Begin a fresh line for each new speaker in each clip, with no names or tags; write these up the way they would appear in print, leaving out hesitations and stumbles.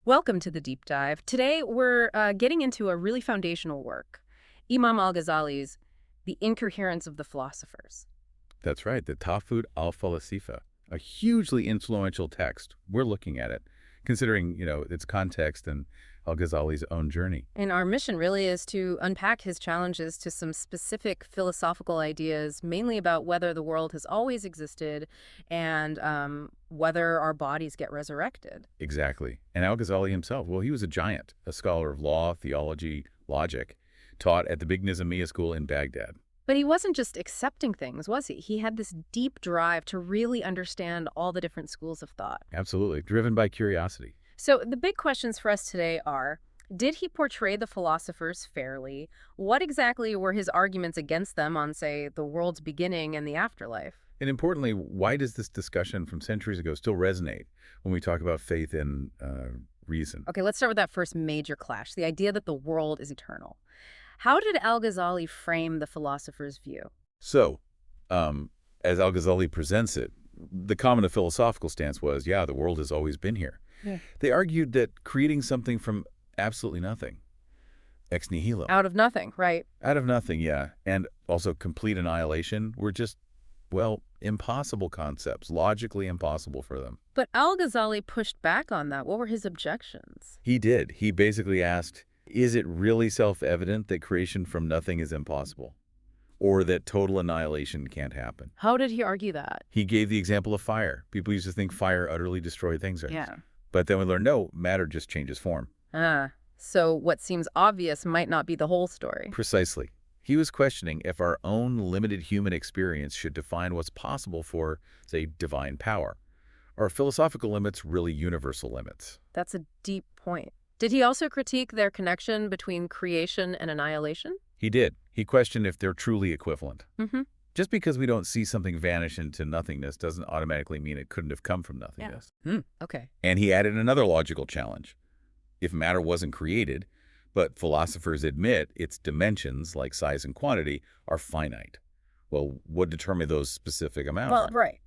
Welcome to the deep dive. Today we're getting into a really foundational work, Imam Al-Ghazali's The Incoherence of the Philosophers.
That's right, the Tahafut al-Falasifa, a hugely influential text. We're looking at it, considering, its context and Al-Ghazali's own journey.
And our mission really is to unpack his challenges to some specific philosophical ideas, mainly about whether the world has always existed and whether our bodies get resurrected.
Exactly. And Al-Ghazali himself, well, he was a giant, a scholar of law, theology, logic, taught at the big Nizamiya school in Baghdad.
But he wasn't just accepting things, was he? He had this deep drive to really understand all the different schools of thought.
Absolutely, driven by curiosity.
So the big questions for us today are, did he portray the philosophers fairly? What exactly were his arguments against them on, say, the world's beginning and the afterlife?
And importantly, why does this discussion from centuries ago still resonate when we talk about faith and reason?
Okay, let's start with that first major clash, the idea that the world is eternal. How did Al-Ghazali frame the philosopher's view?
So, as Al-Ghazali presents it, the common philosophical stance was, yeah, the world has always been here.
Yeah.
They argued that creating something from absolutely nothing, ex nihilo.
Out of nothing, right?
Out of nothing, yeah. And also complete annihilation were just, well, impossible concepts, logically impossible for them.
But Al-Ghazali pushed back on that. What were his objections?
He did. He basically asked, is it really self-evident that creation from nothing is impossible? Or that total annihilation can't happen?
How did he argue that?
He gave the example of fire. People used to think fire utterly destroyed things.
Yeah.
But then we learned, no, matter just changes form.
So what seems obvious might not be the whole story.
Precisely. He was questioning if our own limited human experience should define what's possible for, say, divine power. Are philosophical limits really universal limits?
That's a deep point. Did he also critique their connection between creation and annihilation?
He did. He questioned if they're truly equivalent.
Mm-hmm.
Just because we don't see something vanish into nothingness doesn't automatically mean it couldn't have come from nothingness.
Yeah. Okay.
And he added another logical challenge. If matter wasn't created, but philosophers admit its dimensions, like size and quantity, are finite, well, what determine those specific amounts?
Well, right.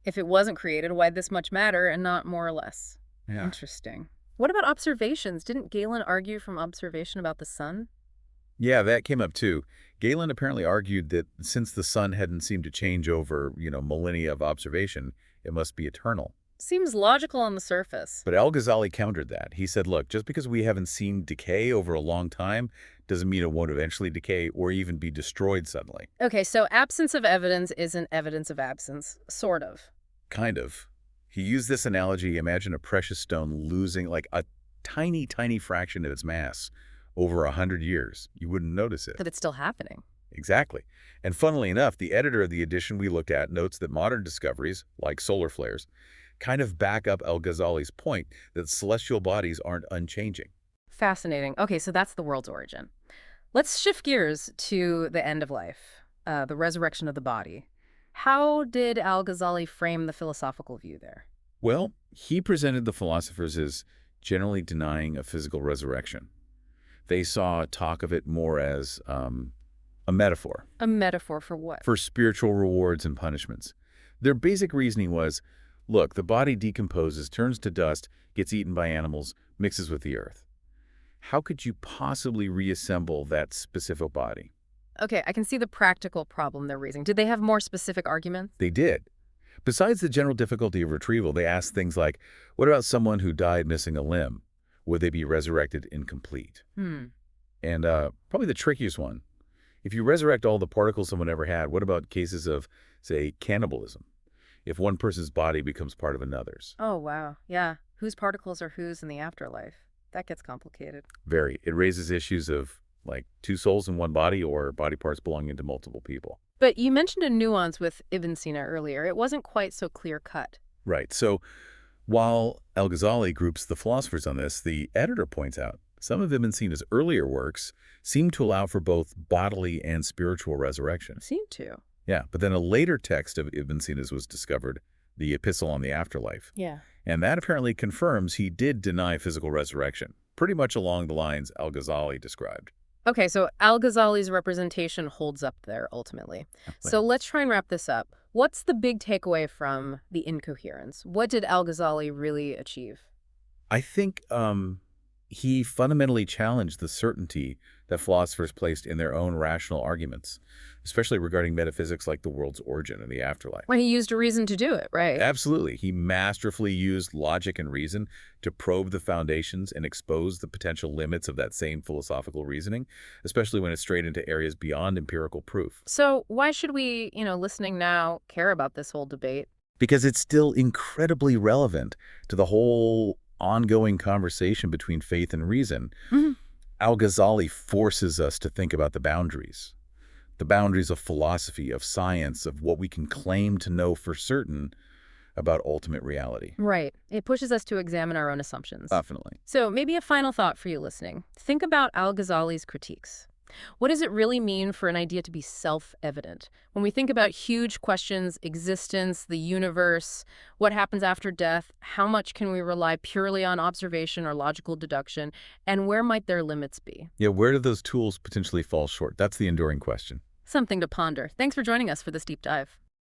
If it wasn't created, why this much matter and not more or less?
Yeah.
Interesting. What about observations? Didn't Galen argue from observation about the sun?
Yeah, that came up too. Galen apparently argued that since the sun hadn't seemed to change over, millennia of observation, it must be eternal.
Seems logical on the surface.
But Al-Ghazali countered that. He said, look, just because we haven't seen decay over a long time doesn't mean it won't eventually decay or even be destroyed suddenly.
Okay, so absence of evidence isn't evidence of absence, sort of.
Kind of. He used this analogy. Imagine a precious stone losing like a tiny, tiny fraction of its mass over 100 years. You wouldn't notice it.
That it's still happening.
Exactly. And funnily enough, the editor of the edition we looked at notes that modern discoveries, like solar flares, kind of back up Al-Ghazali's point that celestial bodies aren't unchanging.
Fascinating. Okay, so that's the world's origin. Let's shift gears to the end of life, the resurrection of the body. How did Al-Ghazali frame the philosophical view there?
Well, he presented the philosophers as generally denying a physical resurrection. They saw talk of it more as a metaphor.
A metaphor for what?
For spiritual rewards and punishments. Their basic reasoning was, look, the body decomposes, turns to dust, gets eaten by animals, mixes with the earth. How could you possibly reassemble that specific body?
Okay, I can see the practical problem they're raising. Did they have more specific arguments?
They did. Besides the general difficulty of retrieval, they asked things like, what about someone who died missing a limb? Would they be resurrected incomplete? And probably the trickiest one, if you resurrect all the particles someone ever had, what about cases of, say, cannibalism? If one person's body becomes part of another's.
Oh, wow. Yeah. Whose particles are whose in the afterlife? That gets complicated.
Very. It raises issues of, like, two souls in one body or body parts belonging to multiple people.
But you mentioned a nuance with Ibn Sina earlier. It wasn't quite so clear-cut.
Right. So while Al-Ghazali groups the philosophers on this, the editor points out some of Ibn Sina's earlier works seem to allow for both bodily and spiritual resurrection.
Seem to.
Yeah, but then a later text of Ibn Sina's was discovered, the Epistle on the Afterlife.
Yeah.
And that apparently confirms he did deny physical resurrection, pretty much along the lines Al-Ghazali described.
Okay, so Al-Ghazali's representation holds up there, ultimately. So let's try and wrap this up. What's the big takeaway from The Incoherence? What did Al-Ghazali really achieve?
I think he fundamentally challenged the certainty that philosophers placed in their own rational arguments, especially regarding metaphysics like the world's origin and the afterlife.
Well, he used a reason to do it, right?
Absolutely. He masterfully used logic and reason to probe the foundations and expose the potential limits of that same philosophical reasoning, especially when it strayed into areas beyond empirical proof.
So why should we, listening now, care about this whole debate?
Because it's still incredibly relevant to the whole ongoing conversation between faith and reason.
Mhm.
Al-Ghazali forces us to think about the boundaries of philosophy, of science, of what we can claim to know for certain about ultimate reality.
Right. It pushes us to examine our own assumptions.
Definitely.
So maybe a final thought for you listening. Think about Al-Ghazali's critiques. What does it really mean for an idea to be self-evident? When we think about huge questions, existence, the universe, what happens after death, how much can we rely purely on observation or logical deduction, and where might their limits be?
Yeah, where do those tools potentially fall short? That's the enduring question.
Something to ponder. Thanks for joining us for this deep dive.